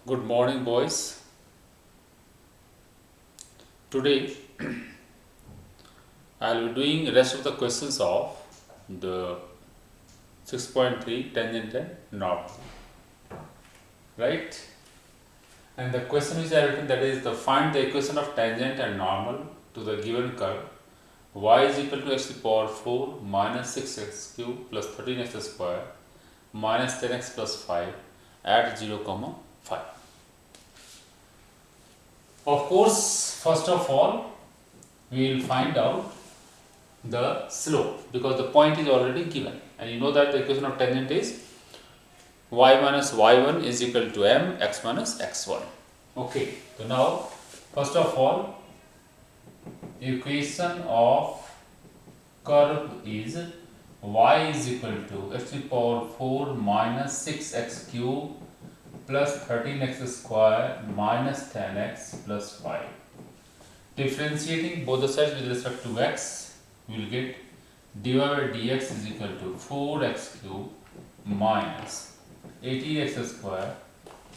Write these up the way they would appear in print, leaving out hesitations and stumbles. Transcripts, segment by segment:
Good morning, boys. Today I'll be doing rest of the questions of the 6.3 tangent and normal, right? And the question which I have written, that is the find the equation of tangent and normal to the given curve y is equal to x to the power 4 minus 6x cube plus 13x square minus 10x plus 5 at 0 comma 5. Of course, first of all, we will find out the slope because the point is already given, and you know that the equation of tangent is y minus y1 is equal to mx minus x1. Okay, so now first of all, equation of curve is y is equal to x to the power 4 minus 6x cube plus 13x square minus 10x plus 5. Differentiating both the sides with respect to x, we will get dy by dx is equal to 4x cube minus 18x square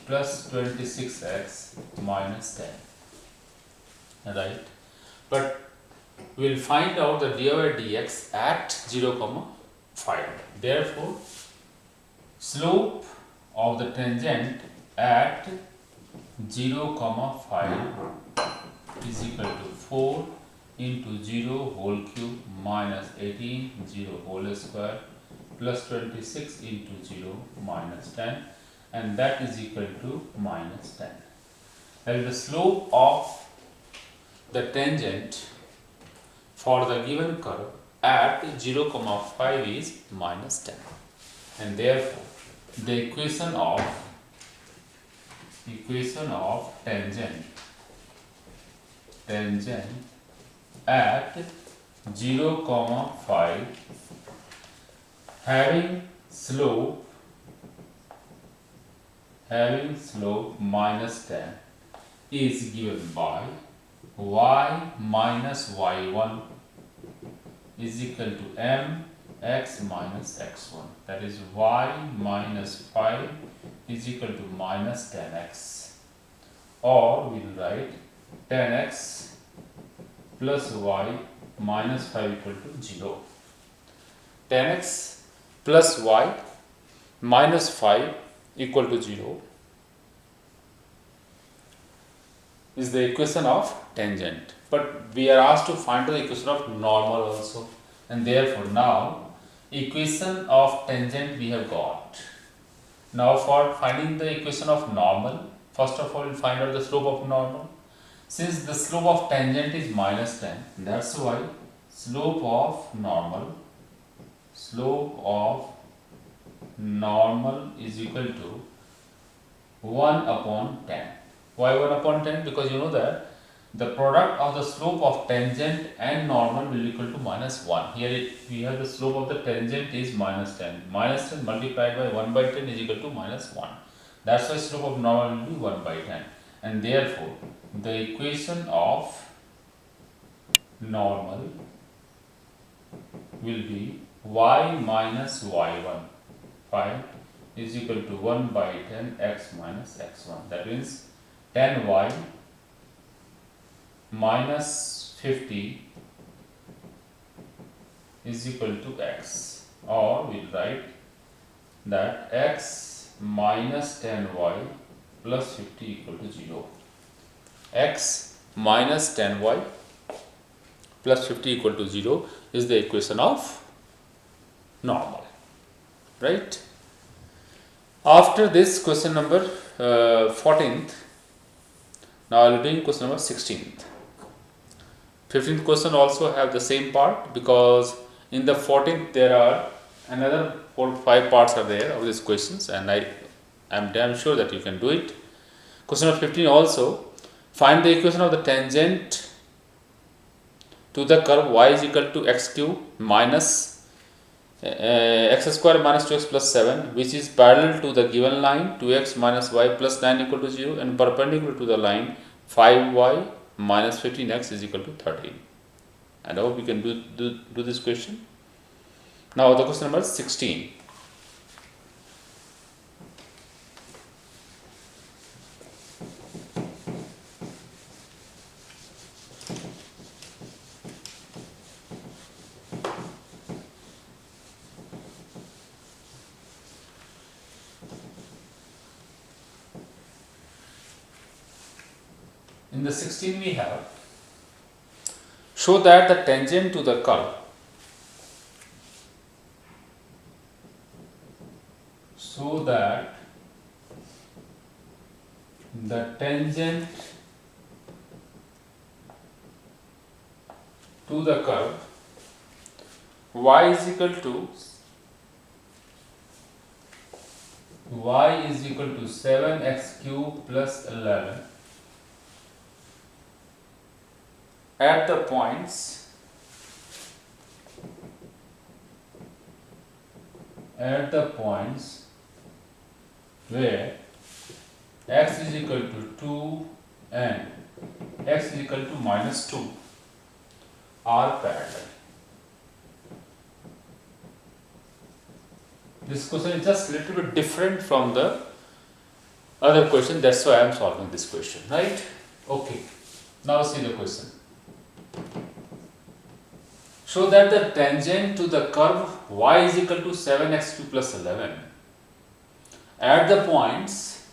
plus 26x minus 10. Right? But we will find out the dy by dx at 0 comma 5. Therefore, slope of the tangent at 0 comma 5 is equal to 4 into 0 whole cube minus 18 0 whole square plus 26 into 0 minus 10, and that is equal to minus 10. And the slope of the tangent for the given curve at 0 comma 5 is minus 10, and therefore the equation of tangent at 0 comma 5 having slope minus 10 is given by y minus y1 is equal to mx minus x1, that is y minus 5 is equal to minus 10x, or we will write 10x plus y minus 5 equal to 0. 10x plus y minus 5 equal to 0 is the equation of tangent, but we are asked to find the equation of normal also, and therefore now equation of tangent we have got. Now for finding the equation of normal, first of all we'll find out the slope of normal. Since the slope of tangent is minus 10, that's why slope of normal is equal to 1 upon 10. Why 1 upon 10? Because you know that the product of the slope of tangent and normal will equal to minus 1. Here we have the slope of the tangent is minus 10. Minus 10 multiplied by 1 by 10 is equal to minus 1. That's why slope of normal will be 1 by 10. And therefore, the equation of normal will be y minus y1 5 is equal to 1 by 10 x minus x1. That means 10y minus 50 is equal to x, or we'll write that x minus 10y plus 50 equal to 0. X minus 10y plus 50 equal to 0 is the equation of normal, right? After this, question number 14th. Now I will be doing question number 16th. 15th question also have the same part, because in the 14th there are another 4 or 5 parts are there of these questions, and I am damn sure that you can do it. Question number 15 also, find the equation of the tangent to the curve y is equal to x cube minus x square minus 2x plus 7, which is parallel to the given line 2x minus y plus 9 equal to 0 and perpendicular to the line 5y minus 15x is equal to 13. And I hope you can do this question. Now the question number 16. in the 16 we have, show that the tangent to the curve, so that the tangent to the curve y is equal to 7x cube plus 11 at the points where x is equal to 2 and x is equal to minus 2 are parallel. This question is just a little bit different from the other question, that's why I am solving this question, right? Okay, now see the question. Show that the tangent to the curve y is equal to 7x2 plus 11 at the points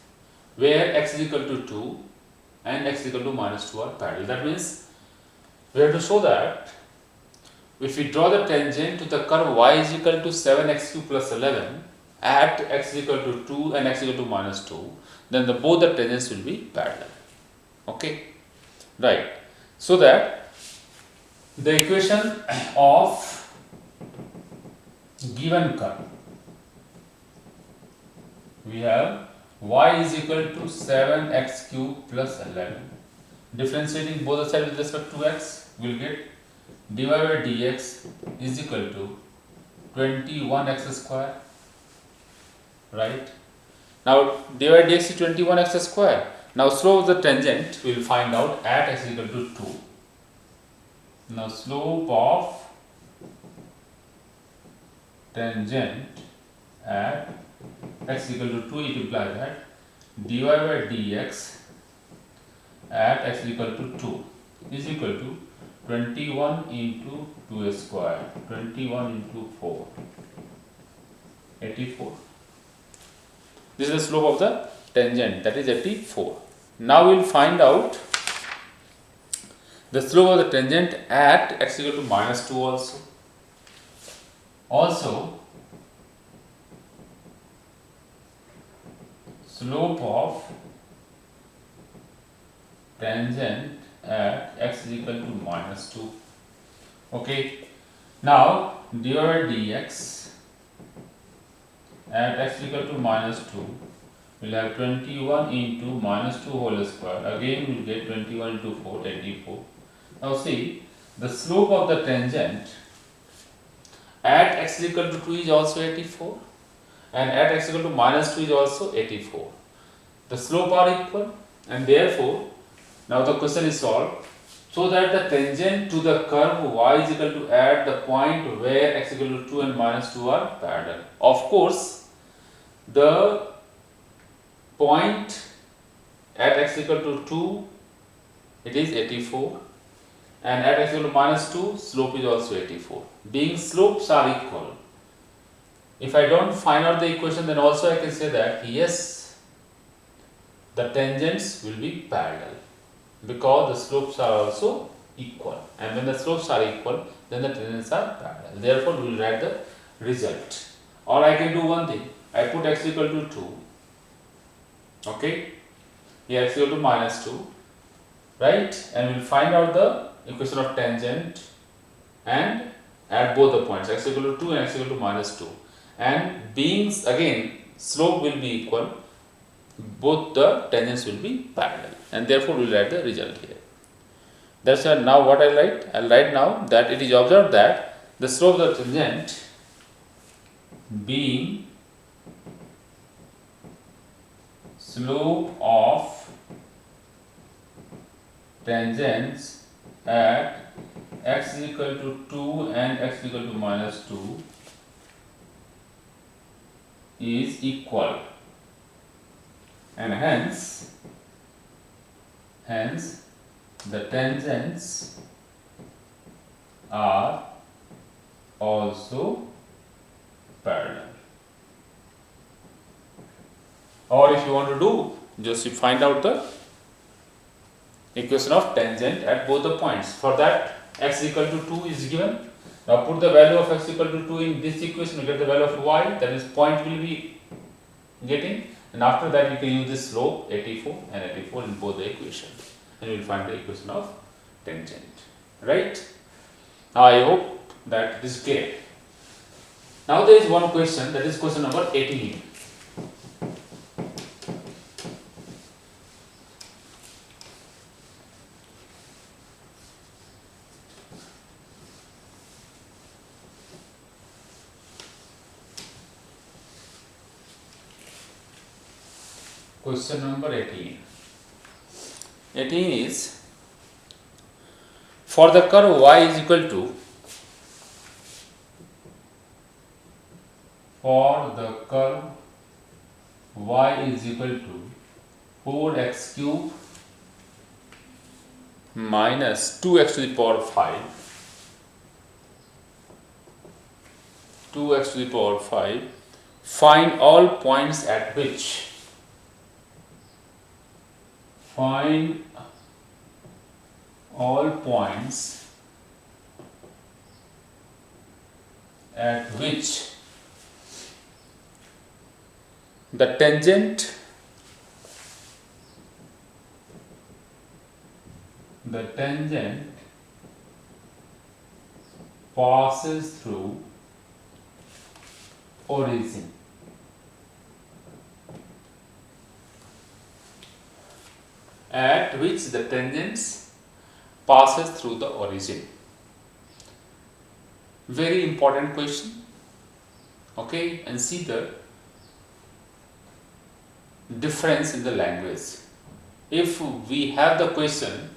where x is equal to 2 and x is equal to minus 2 are parallel. That means we have to show that if we draw the tangent to the curve y is equal to 7x2 plus 11 at x is equal to 2 and x is equal to minus 2, then both the tangents will be parallel. Okay, right. So that the equation of given curve, we have y is equal to 7x cube plus 11. Differentiating both the sides with respect to x, we will get dy by dx is equal to 21x square, right? Now dy by dx is 21x square. Now slope of the tangent we will find out at x is equal to 2. Now slope of tangent at x is equal to 2, it implies that dy by dx at x is equal to 2 is equal to 21 into 2 square, 21 into 4, 84. This is the slope of the tangent, that is 84. Now we will find out the slope of the tangent at x is equal to minus 2 also. Also, slope of tangent at x is equal to minus 2. Okay, now dy by dx at x is equal to minus 2 will have 21 into minus 2 whole square. Again we will get 21 into 4, 84. Now see, the slope of the tangent at x is equal to 2 is also 84 and at x is equal to minus 2 is also 84. The slope are equal and therefore now the question is solved, so that the tangent to the curve y is equal to at the point where x is equal to 2 and minus 2 are parallel. Of course, the point at x is equal to 2, it is 84, and at x is equal to minus 2, slope is also 84. Being slopes are equal, if I don't find out the equation, then also I can say that yes, the tangents will be parallel, because the slopes are also equal, and when the slopes are equal, then the tangents are parallel. Therefore, we will write the result. Or I can do one thing, I put x equal to 2, okay, here x equal to minus 2, right, and we will find out the equation of tangent and add both the points x equal to 2 and x equal to minus 2, and being again slope will be equal, both the tangents will be parallel, and therefore we will write the result here. That's why now what I write? I will write now that it is observed that the slope of the tangent being slope of tangents at x is equal to 2 and x is equal to minus 2 is equal, and hence the tangents are also parallel. Or if you want to do, just you find out the equation of tangent at both the points. For that, x equal to 2 is given. Now put the value of x equal to 2 in this equation, you get the value of y, that is point will be getting, and after that you can use this slope 84 and 84 in both the equations, and you will find the equation of tangent, right? Now I hope that this is clear. Now there is one question, that is question number 18. Question number 18. 18 is, for the curve y is equal to, for the curve y is equal to 4x cube minus 2x to the power 5, 2x to the power 5, find all points at which, find all points at which the tangent passes through origin. At which the tangents passes through the origin. Very important question. Okay, and see the difference in the language. If we have the question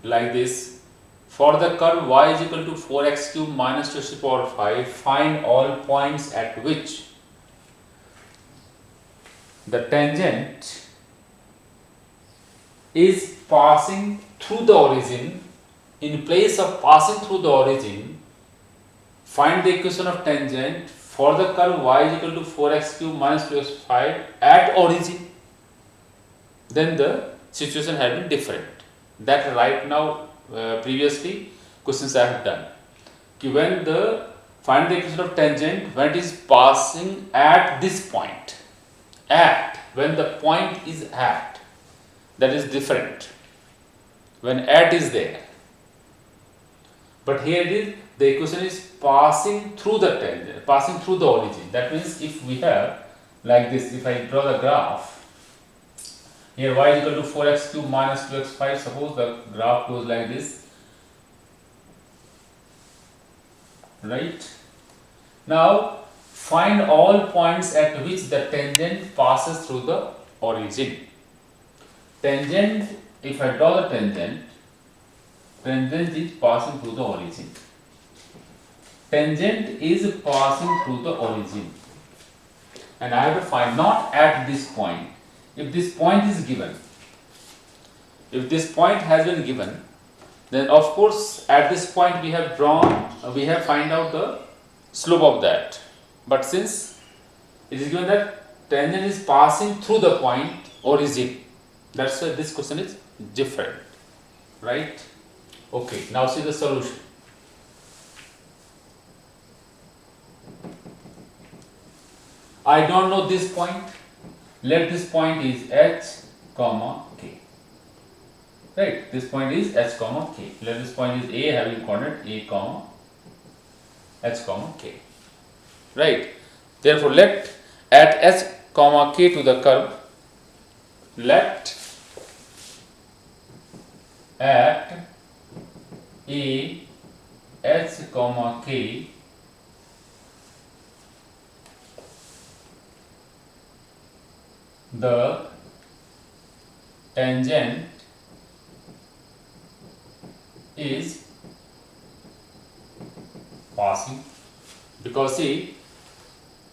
like this, for the curve y is equal to 4x cube minus 2 to the power 5, find all points at which the tangent is passing through the origin. In place of passing through the origin, find the equation of tangent for the curve y is equal to 4x cube minus 2x 5 at origin. Then the situation had been different. That right now, previously questions I have done. When the find the equation of tangent when it is passing at this point, at, when the point is at, that is different when at is there. But here it is, the equation is passing through the tangent, passing through the origin. That means if we have like this, if I draw the graph, here y is equal to 4x cube minus 2x 5, suppose the graph goes like this, right? Now find all points at which the tangent passes through the origin. Tangent, if I draw the tangent is passing through the origin. Tangent is passing through the origin, and I have to find not at this point. If this point is given, if this point has been given, then of course at this point we have drawn, we have find out the slope of that. But since it is given that tangent is passing through the point origin, that's why this question is different, right? Okay, now see the solution. I don't know this point. Let this point is h comma k. Right, this point is h comma k. Let this point is a, having coordinate a comma h comma k. Right. Therefore, let at h comma k to the curve, let at a h comma k the tangent is passing, because see,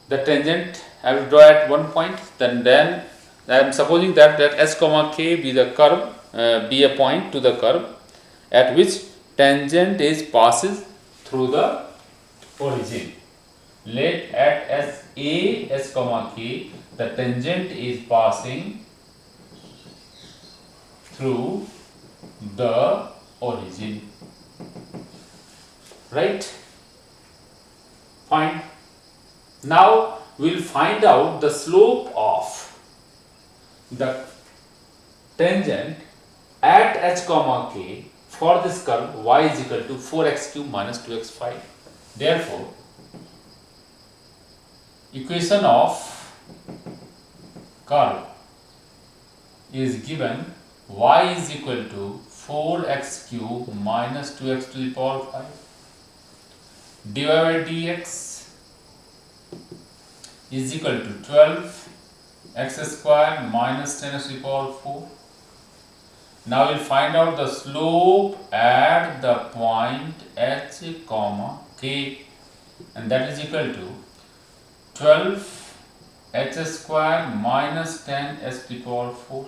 the tangent I will draw at one point, then I am supposing that s comma k be the curve, be a point to the curve at which tangent is passes through the origin. Let at s comma k the tangent is passing through the origin. Right? Fine. Now we'll find out the slope of the tangent at h comma k for this curve y is equal to 4x cube minus 2x5. Therefore, equation of curve is given y is equal to 4x cube minus 2x to the power 5 divided by dx is equal to 12 x square minus 10 to the power 4. Now we'll find out the slope at the point h comma k, and that is equal to 12 h square minus 10 s to the power 4,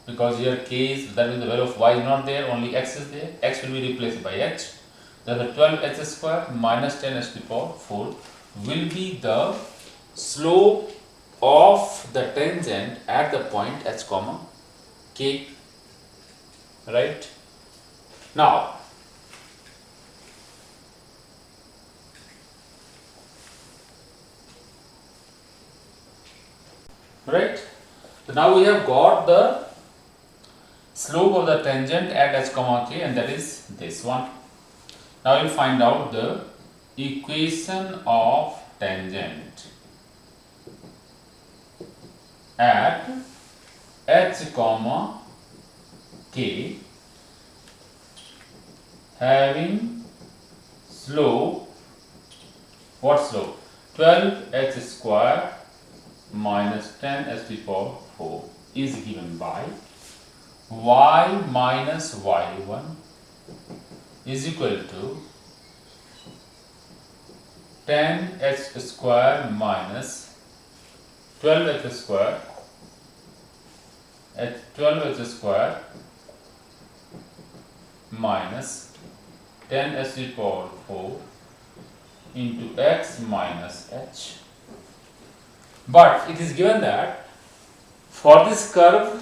because here k is, that is the value of y is not there, only x is there, x will be replaced by h. Therefore 12 h square minus 10 s to the power 4 will be the slope of the tangent at the point h comma k. Right? Now right, so now we have got the slope of the tangent at h comma k, and that is this one. Now we'll find out the equation of tangent at h comma k having slope, what slope? 12 h square minus 10 s to the power 4 is given by y minus y1 is equal to 10 h square minus 12 h square at 12 h square minus 10 s to the power 4 into x minus h. But it is given that for this curve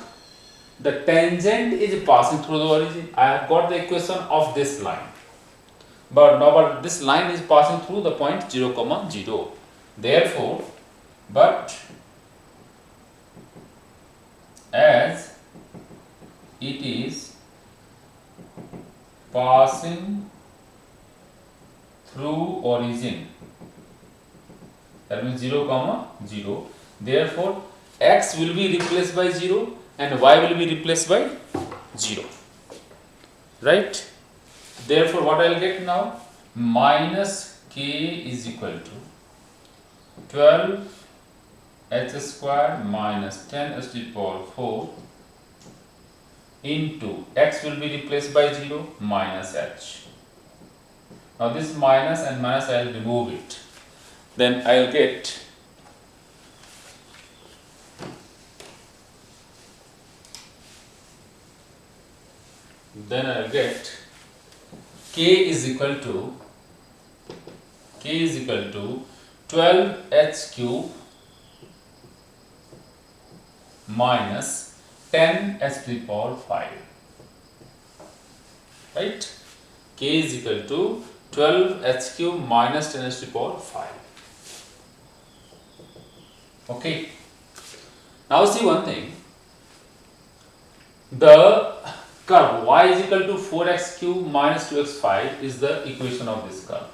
the tangent is passing through the origin. I have got the equation of this line, but this line is passing through the point 0 comma 0. Therefore, but as it is passing through origin, that means 0 comma 0, therefore x will be replaced by 0 and y will be replaced by 0. Right? Therefore what I will get now? Minus k is equal to 12 h square minus 10 s to the power 4 into x will be replaced by 0 minus h. Now this minus and minus I will remove it. Then I will get k is equal to 12 h cube minus 10 h to the power 5. Right? K is equal to 12 h cube minus 10 h to the power 5. Okay. Now see one thing. The curve y is equal to 4x cube minus 2x5 is the equation of this curve.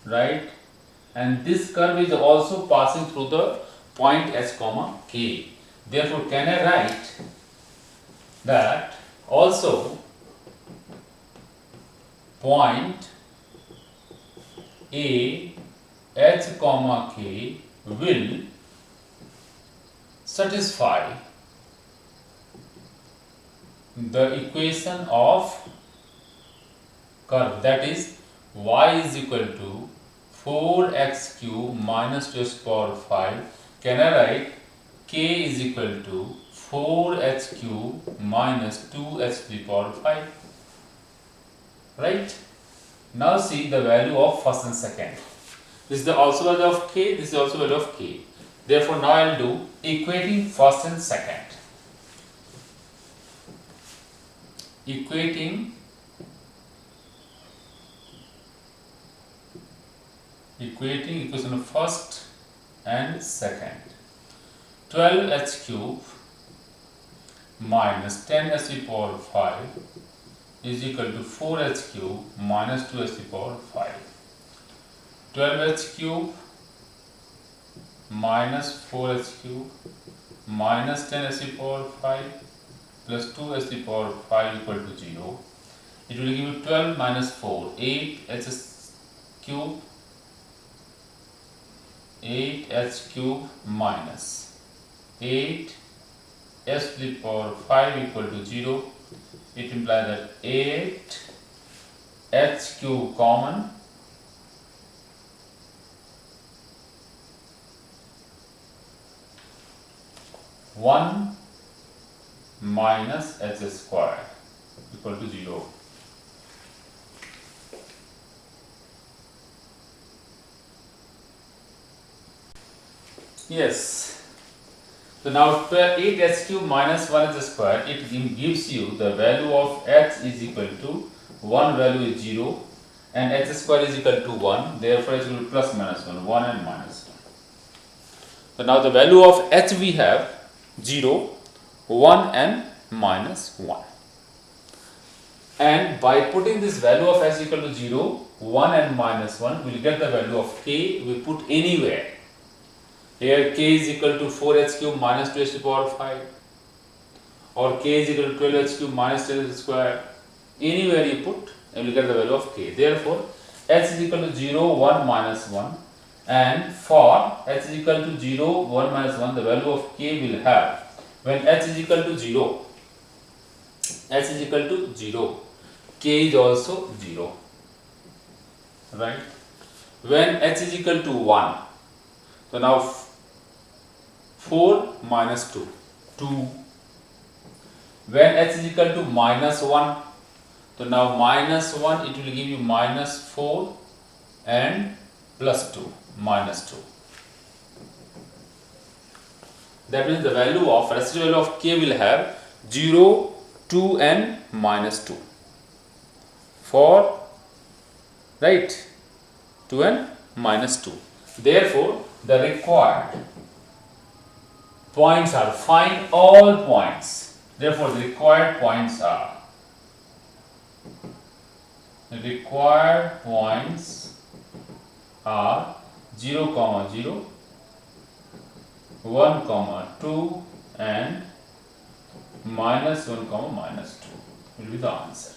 Right? And this curve is also passing through the point h comma k. Therefore, can I write that also point A h comma k will satisfy the equation of curve, that is y is equal to 4x cube minus 2 to the power 5. Can I write k is equal to 4h cube minus 2h to the power 5? Right? Now see the value of first and second. This is the also value of k, this is also value of k. Therefore, now I will do equating first and second. equating equation of first and second. 12h cube minus 10h to the power 5 is equal to 4h cube minus 2h to the power 5. 12h cube minus 4h cube minus 10h to the power 5 plus 2h to the power 5 equal to 0. It will give you 12 minus 4, 8h cube 8h cube minus 8 s to the power 5 equal to 0. It implies that 8 h cube common one minus h square equal to 0. Yes. So now 8h cube minus 1h square, it gives you the value of h is equal to 1 value is 0 and h square is equal to 1, therefore it will be plus minus 1, 1 and minus 1. So now the value of h we have 0, 1 and minus 1. And by putting this value of h equal to 0, 1 and minus 1, we will get the value of k we put anywhere. Here k is equal to 4h cube minus 2h to the power 5 or k is equal to 12h cube minus 10h square. Anywhere you put and you get the value of k. Therefore, h is equal to 0, 1 minus 1, and for h is equal to 0, 1 minus 1, the value of k will have when h is equal to 0, h is equal to 0, k is also 0, right? When h is equal to 1, so now 4 minus 2, 2. When h is equal to minus 1, so now minus 1, it will give you minus 4 and plus 2, minus 2. That means the value of residual value of k will have 0, 2 and minus 2. For, right, 2 and minus 2. Therefore, the required points are, find all points. Therefore, the required points are 0, 0, 1, 2 and minus 1, minus 2 will be the answer.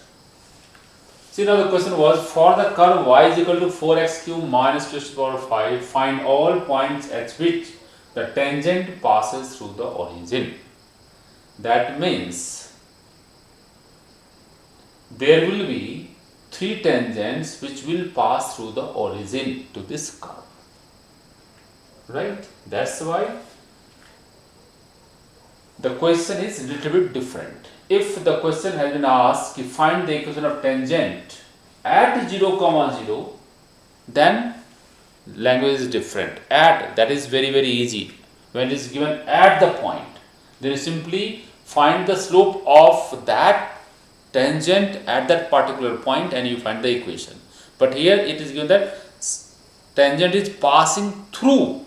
See, now the question was, for the curve y is equal to 4x cube minus 2 to the power 5, find all points at which the tangent passes through the origin. That means there will be 3 tangents which will pass through the origin to this curve, right? That's why the question is a little bit different. If the question has been asked, find the equation of tangent at 0, 0, then language is different. At, that is very easy. When it is given at the point, then you simply find the slope of that tangent at that particular point and you find the equation. But here it is given that tangent is passing through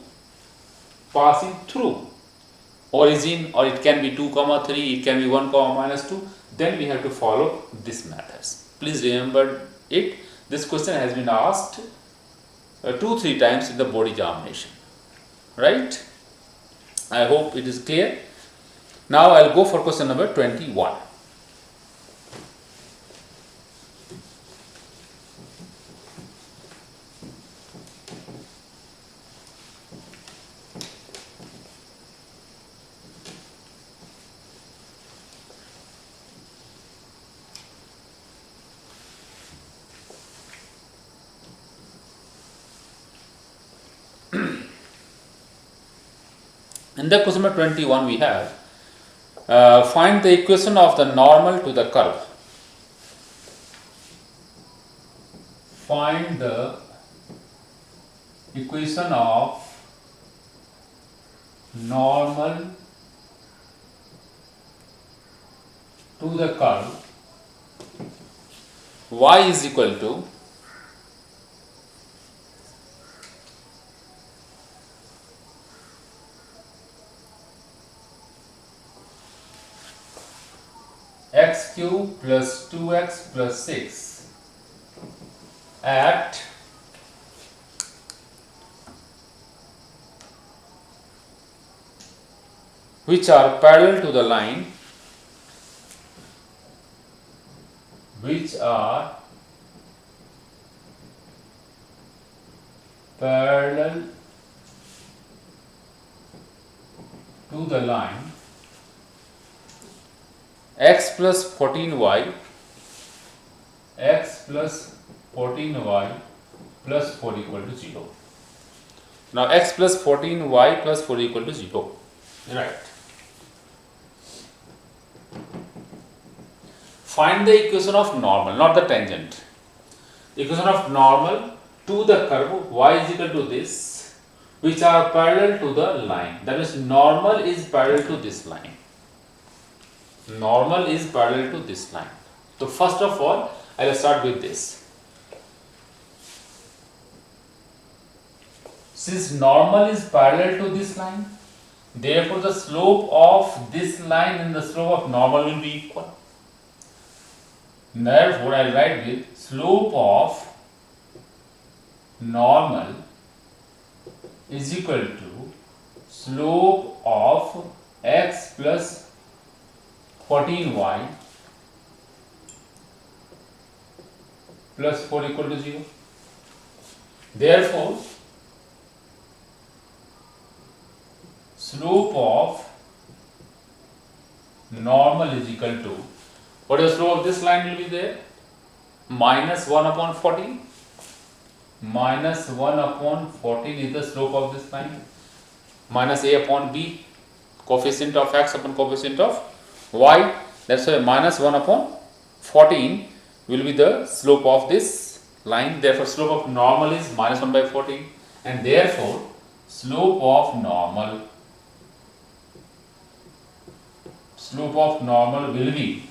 origin, or it can be 2, 3, it can be 1, minus 2. Then we have to follow these methods. Please remember it. This question has been asked 2-3 times in the board examination, right? I hope it is clear. Now I will go for question number 21. In the question number 21 we have find the equation of the normal to the curve. Find the equation of normal to the curve y is equal to x cube plus 2x plus 6 at which are parallel to the line, which are parallel to the line x plus 14y plus 4 equal to 0. Now x plus 14y plus 4 equal to 0. Right. Find the equation of normal, not the tangent. Equation of normal to the curve y is equal to this, which are parallel to the line. That is, normal is parallel to this line. Normal is parallel to this line. So first of all, I will start with this. Since normal is parallel to this line, therefore the slope of this line and the slope of normal will be equal. Therefore, I will write with slope of normal is equal to slope of x plus 14y plus 4 equal to 0. Therefore, slope of normal is equal to, what is the slope of this line will be there? Minus 1 upon 14. Minus 1 upon 14 is the slope of this line. Minus a upon b, coefficient of x upon coefficient of y. That's why minus 1 upon 14 will be the slope of this line. Therefore, slope of normal is minus 1 by 14. And therefore, slope of normal will be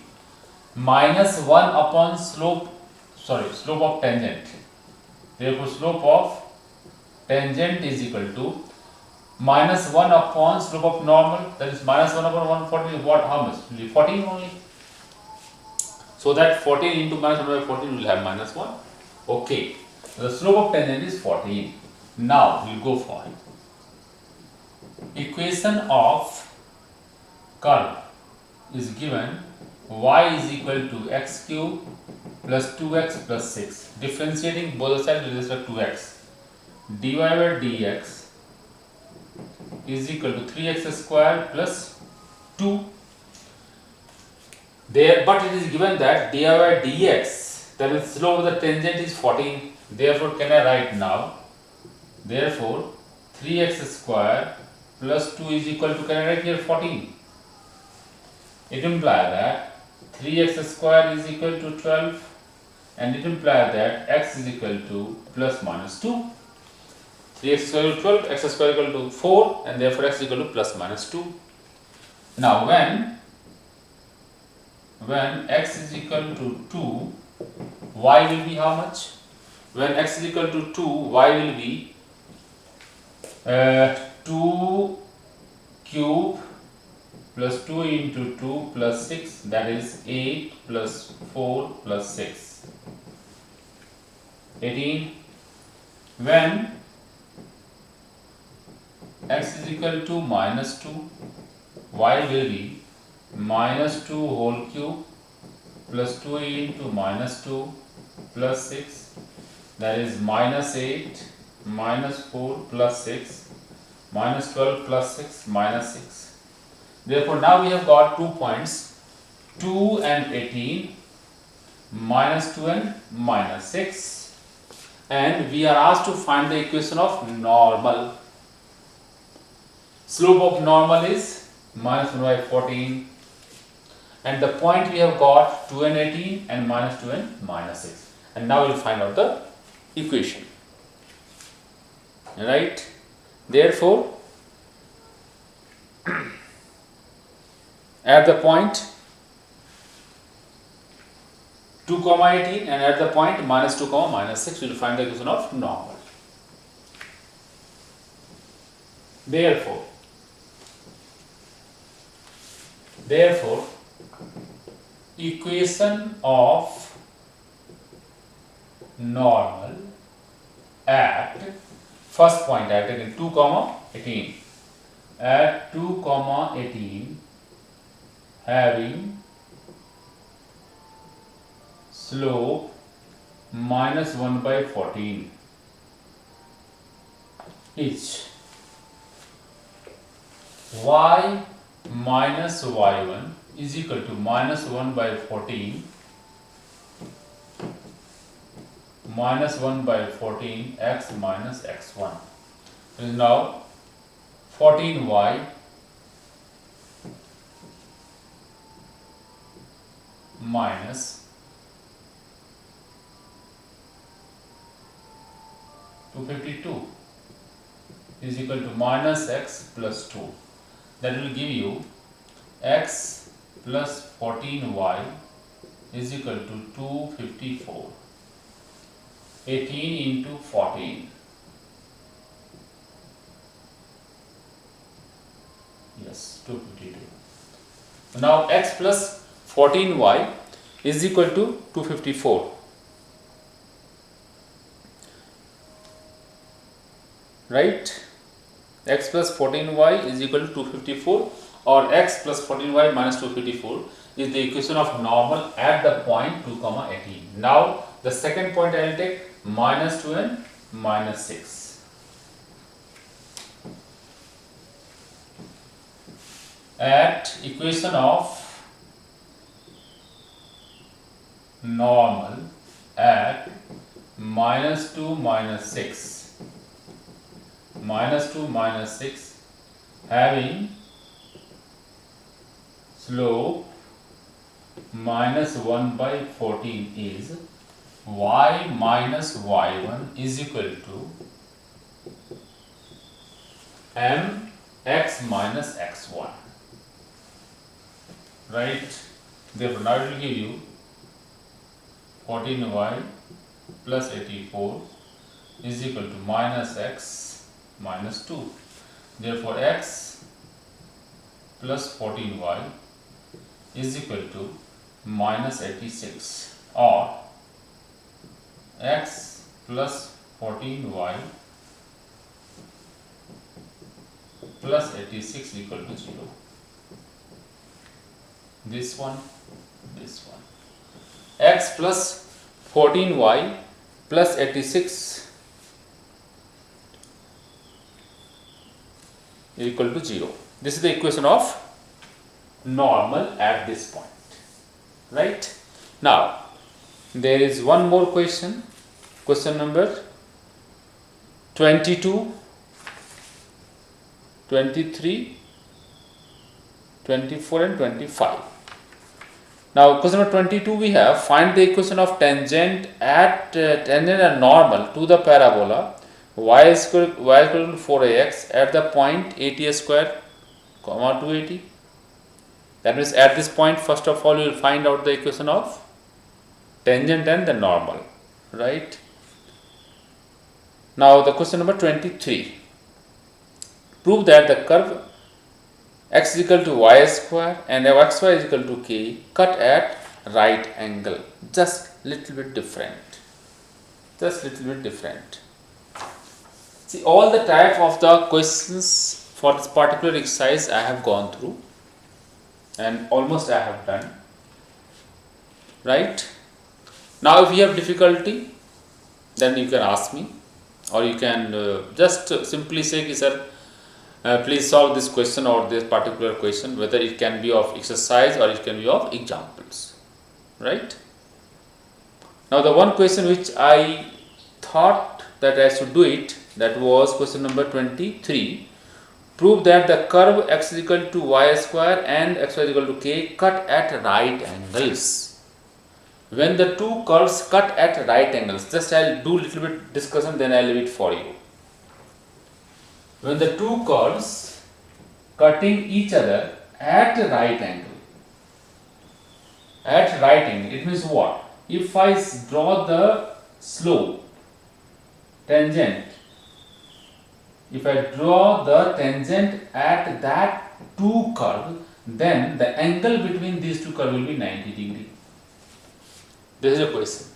minus 1 upon slope of tangent. Therefore, slope of tangent is equal to minus 1 upon slope of normal, that is minus 1 upon 140, what, how much? 14 only. So that 14 into minus 1 by 14 will have minus 1. Okay, the slope of tangent is 14. Now we will go for equation of curve is given y is equal to x cube plus 2x plus 6. Differentiating both sides with respect to x. dy by dx is equal to 3x square plus 2. There, but it is given that dy by dx, that is slope of the tangent, is 14. Therefore, can I write now? Therefore, 3x square plus 2 is equal to, can I write here 14? It implies that 3x square is equal to 12, and it implies that x is equal to plus minus 2. 3x square equal to 12, x square equal to 4, and therefore x is equal to plus minus 2. Now when x is equal to 2, y will be how much? When x is equal to 2, y will be 2 cube plus 2 into 2 plus 6, that is 8 plus 4 plus 6, 18. When x is equal to minus 2, y will be minus 2 whole cube plus 2 into minus 2 plus 6, that is minus 8 minus 4 plus 6 minus 12 plus 6 minus 6. Therefore, now we have got 2 points, 2 and 18, minus 2 and minus 6, and we are asked to find the equation of normal. Slope of normal is minus 1 by 14, and the point we have got 2 and 18 and minus 2 and minus 6. And now we will find out the equation. Right? Therefore, at the point 2 comma 18, and at the point minus 2 comma minus 6 we will find the equation of normal. Therefore, equation of normal at first point I have taken 2 comma 18. At 2 comma 18 having slope minus 1 by 14 is y minus y1 is equal to minus 1 by 14 minus 1 by 14 x minus x1. It is now 14y minus 252 is equal to minus x plus 2. That will give you x plus 14y is equal to 254. 18 into 14. Yes, 252. Now x plus 14y is equal to 254. Right? X plus 14y is equal to 254, or x plus 14y minus 254 is the equation of normal at the point 2 comma 18. Now the second point I will take minus 2 and minus 6. At equation of normal at minus 2 minus 6. Minus 2 minus 6 having slope minus 1 by 14 is y minus y1 is equal to m x minus x1. Right? Therefore, now it will give you 14y plus 84 is equal to minus x minus 2. Therefore, x plus 14y is equal to minus 86, or x plus 14y plus 86 equal to 0. This one, x plus 14y plus 86 equal to 0. This is the equation of normal at this point. Right? Now, there is one more question. Question number 22, 23, 24 and 25. Now, question number 22 we have find the equation of tangent and normal to the parabola y is equal to 4ax at the point 80 square comma 280. That means at this point, first of all, you will find out the equation of tangent and the normal. Right? Now, the question number 23. Prove that the curve x is equal to y square and xy is equal to k cut at right angle. Just little bit different. See, all the type of the questions for this particular exercise I have gone through and almost I have done. Right? Now, if you have difficulty, then you can ask me, or you can just simply say, sir, please solve this question or this particular question, whether it can be of exercise or it can be of examples. Right? Now, the one question which I thought that I should do it, that was question number 23. Prove that the curve x is equal to y square and xy is equal to k cut at right angles. When the two curves cut at right angles, just I will do little bit discussion, then I will leave it for you. When the two curves cutting each other at right angle, it means what? if I draw the slope tangent, if I draw the tangent at that two curve, then the angle between these two curves will be 90 degree. This is a question.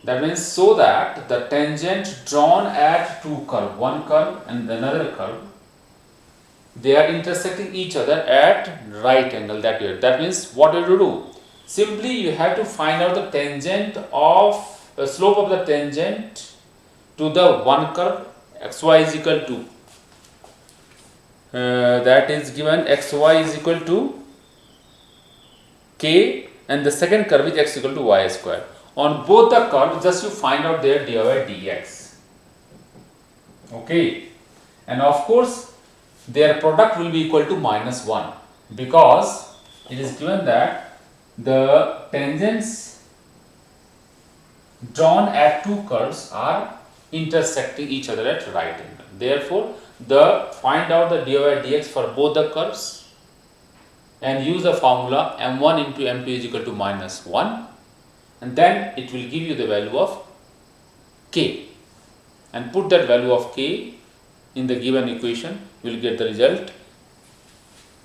That means so that the tangent drawn at two curve, one curve and another curve, they are intersecting each other at right angle. That means what you have to do? Simply you have to find out the tangent of the slope of the tangent to the one curve xy is equal to that is given xy is equal to k, and the second curve is x equal to y square. On both the curves, just you find out their dy by dx. Okay, and of course their product will be equal to -1, because it is given that the tangents drawn at two curves are intersecting each other at right angle. Therefore, find out the dy by dx for both the curves and use the formula m1 into m2 is equal to -1, and then it will give you the value of k, and put that value of k in the given equation. You will get the result,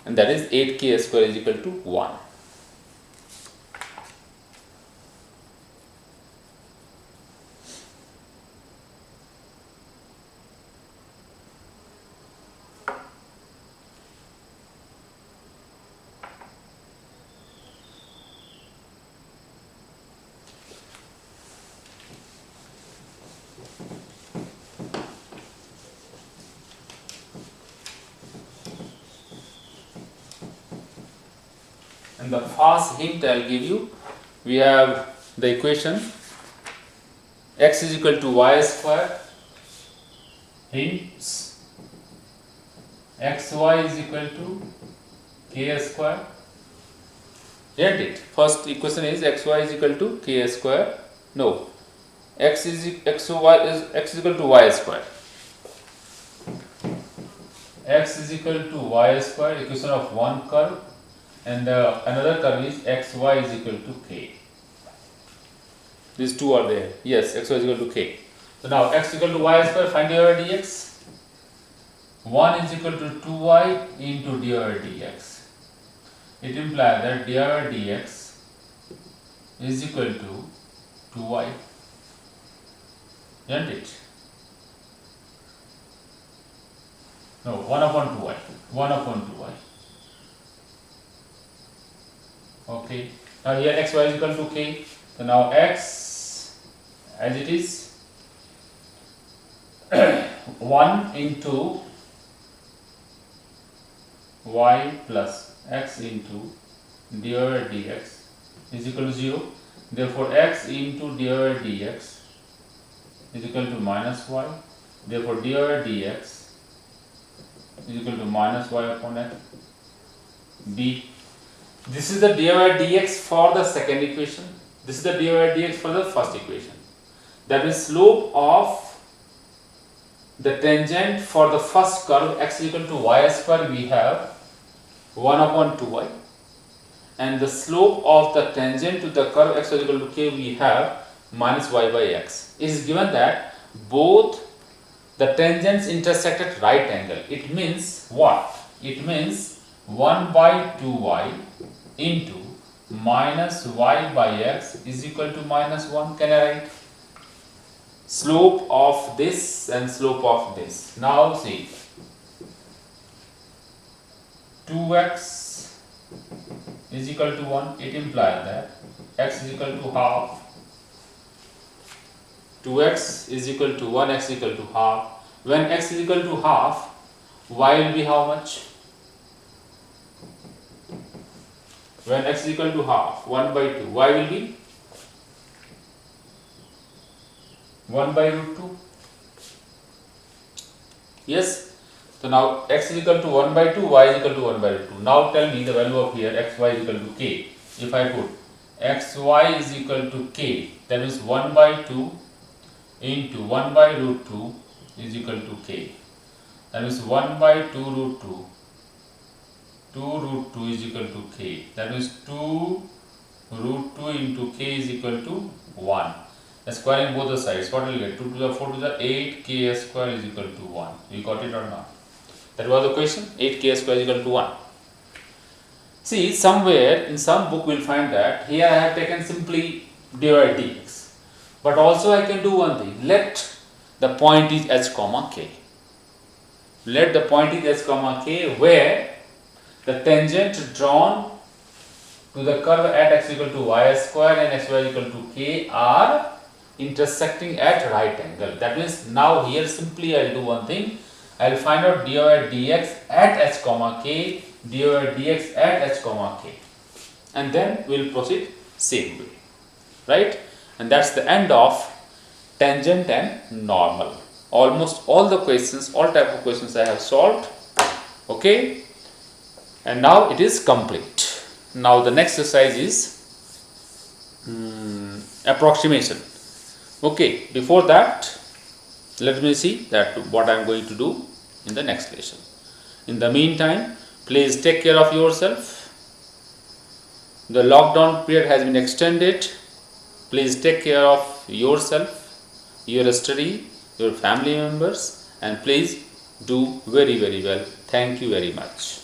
and that is 8k square is equal to 1. And the first hint I will give you, we have the equation x is equal to y square, hints xy is equal to k square, isn't it? First equation is xy is equal to k square, no, x is equal to y square, x is equal to y square, equation of one curve, and another curve is xy is equal to k. These two are there. Yes, xy is equal to k. So now x is equal to y square, find dy by dx. 1 is equal to 2y into dy by dx. It implies that dy by dx is equal to 2y. Isn't it? No, 1 upon 2y. 1 upon 2y. Okay, now here xy is equal to k, so now x as it is 1 into y plus x into dy by dx is equal to 0. Therefore, x into dy by dx is equal to -y. Therefore, dy by dx is equal to -y upon x. B. This is the dy by dx for the second equation. This is the dy by dx for the first equation. That is slope of the tangent for the first curve x is equal to y square, we have 1 upon 2y, and the slope of the tangent to the curve x is equal to k, we have -y by x. It is given that both the tangents intersect at right angle. It means what? It means 1 by 2y into -y by x is equal to -1. Can I write? Slope of this and slope of this. Now see, 2x is equal to 1. It implies that x is equal to half. 2x is equal to 1, x is equal to half. When x is equal to half, y will be how much? When x is equal to half, 1 by 2, y will be 1 by root 2. Yes. So now x is equal to 1 by 2, y is equal to 1 by root 2. Now tell me the value of here xy is equal to k. If I put xy is equal to k, that is 1 by 2 into 1 by root 2 is equal to k. That is 1 by 2 root 2. 2 root 2 is equal to k. That is 2 root 2 into k is equal to 1. Squaring both the sides, what will you get? 2 to the 4 to the 8 k square is equal to 1. You got it or not? That was the question. 8 k square is equal to 1. See, somewhere in some book we will find that here I have taken simply dy dx. But also I can do one thing. Let the point is h comma k. Let the point is h comma k where the tangent drawn to the curve at x equal to y square and x y equal to k are intersecting at right angle. That means now here simply I will do one thing. I will find out dy dx at h comma k, dy dx at h comma k, and then we will proceed same way, right? And that's the end of tangent and normal. Almost all the questions, all type of questions I have solved. Okay, and now it is complete. Now the next exercise is approximation. Okay, before that let me see that what I am going to do in the next lesson. In the meantime, please take care of yourself. The lockdown period has been extended. Please take care of yourself, your study, your family members, and please do very well. Thank you very much.